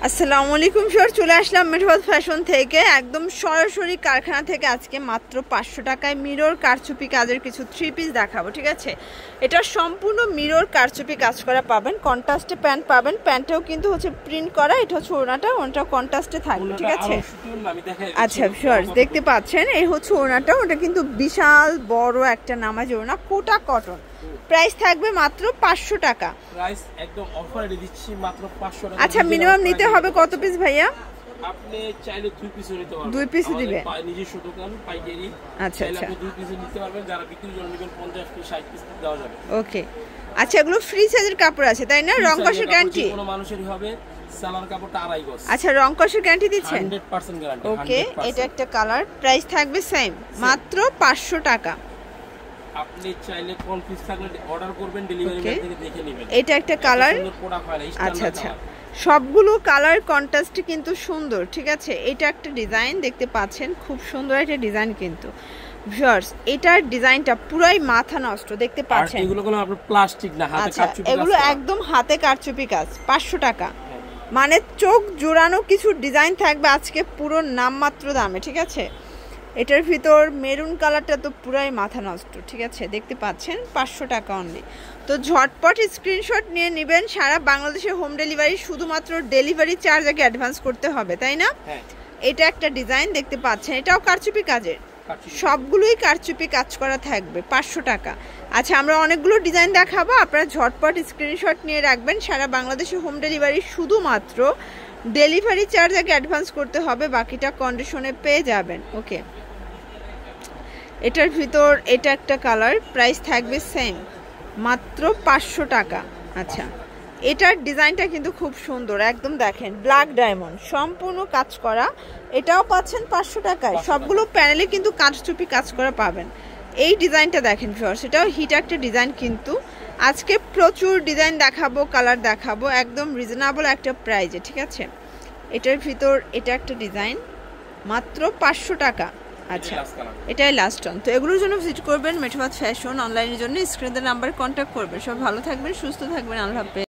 আসসালামু আলাইকুম স্যার, চলে আসলাম মেঠোবাদ ফ্যাশন থেকে একদম সরাসরি কারখানা থেকে। আজকে মাত্র 500 টাকায় মিরর কারচুপি কাজের কিছু থ্রি পিস দেখাবো। ঠিক আছে, এটা সম্পূর্ণ মিরর কারচুপি কাজ করা পাবেন। কন্ট্রাস্টে প্যান্ট পাবেন, প্যান্টেও কিন্তু হচ্ছে প্রিন্ট করা। এটা হচ্ছে ওড়নাটা, ওটা কন্ট্রাস্টে থাকবে। ঠিক আছে, আচ্ছা স্যার দেখতে পাচ্ছেন এই হচ্ছে ওড়নাটা। ওটা কিন্তু বিশাল বড় একটা নামাজ ওড়না, কোটা কটন। প্রাইস থাকবে মাত্র 500 টাকা। প্রাইস একদম অফারে দিচ্ছি মাত্র 500 টাকা। আচ্ছা, মিনিমাম নিতে হবে কত পিস ভাইয়া? আপনি চাইলে 2 পিসও নিতে পারবেন। 2 পিস দিবে? নিজস্ব দোকান পাইকারি। আচ্ছা আচ্ছা, 2 পিস নিতে পারবেন। যারা বিক্রির জন্য নেবেন 50 পিস 60 পিস দেওয়া যাবে। ওকে। আচ্ছা, এগুলো ফ্রি সাইজের কাপড় আছে তাই না? রং কষের গ্যারান্টি? কোনো মানুষেরই হবে। সালোয়ার কাপড়টা 2.5 গজ। আচ্ছা, রং কষের গ্যারান্টি দিচ্ছেন? 100% গ্যারান্টি। ওকে, এটা একটা কালার। প্রাইস থাকবে সেম, মাত্র 500 টাকা। আপনি চাইলে কোন পিস থাকলে অর্ডার করবেন, ডেলিভারি ম্যান থেকে দেখে নেবেন। এটা একটা কালার। আচ্ছা আচ্ছা, সবগুলো কালার কন্ট্রাস্ট কিন্তু সুন্দর। ঠিক আছে, এটা একটা ডিজাইন দেখতে পাচ্ছেন, খুব সুন্দর একটা ডিজাইন কিন্তু ভিউয়ার্স। এটার ডিজাইনটা পুরাই মাথা নষ্ট দেখতে পাচ্ছেন। এগুলো কোনো আপনার প্লাস্টিক না, হাতে কারচুপি কাজ। এগুলো একদম হাতে কারচুপি কাজ। 500 টাকা, মানে চোখ জোড়ানো কিছু ডিজাইন থাকবে আজকে পুরো নামমাত্র দামে। ঠিক আছে, এটার ভিতর মেরুন কালারটা তো পুরাই মাথা নষ্ট। ঠিক আছে, দেখতে পাচ্ছেন 500 টাকা অনলি। তো ঝটপট স্ক্রিনশট নিয়ে নেবেন। সারা বাংলাদেশে হোম ডেলিভারি, শুধুমাত্র ডেলিভারি চার্জ আগে অ্যাডভান্স করতে হবে, তাই না? এটা একটা ডিজাইন দেখতে পাচ্ছেন, এটাও কারচুপি কাজের। সবগুলোই কারচুপি কাজ করা থাকবে। 500 টাকা। আচ্ছা, আমরা অনেকগুলো ডিজাইন দেখাবো, আপনারা ঝটপট স্ক্রিনশট নিয়ে রাখবেন। সারা বাংলাদেশে হোম ডেলিভারি, শুধুমাত্র ডেলিভারি চার্জ আগে অ্যাডভান্স করতে হবে, বাকিটা কন্ডিশনে পেয়ে যাবেন। ওকে, এটার ভিতর এটা একটা কালার। প্রাইস থাকবে সেম, মাত্র 500 টাকা। আচ্ছা, এটার ডিজাইনটা কিন্তু খুব সুন্দর, একদম দেখেন ব্ল্যাক ডায়মন্ড সম্পূর্ণ কাজ করা। এটাও পাচ্ছেন 500 টাকায়। সবগুলো প্যানেলে কিন্তু কারচুপি কাজ করা পাবেন। এই ডিজাইনটা দেখেন ভিউয়ার্স, এটাও হিট একটা ডিজাইন কিন্তু। আজকে প্রচুর ডিজাইন দেখাবো, কালার দেখাবো, একদম রিজনেবল একটা প্রাইজে। ঠিক আছে, এটার ভিতর এটা একটা ডিজাইন, মাত্র 500 টাকা। আচ্ছা, এটাই লাস্ট অন। তো এগুলোর জন্য ভিজিট করবেন মেঠোবাদ ফ্যাশন। অনলাইনের জন্য স্ক্রিনের নাম্বারে কন্ট্যাক্ট করবেন। সব ভালো থাকবেন, সুস্থ থাকবেন, আল্লাহ হাফেজ।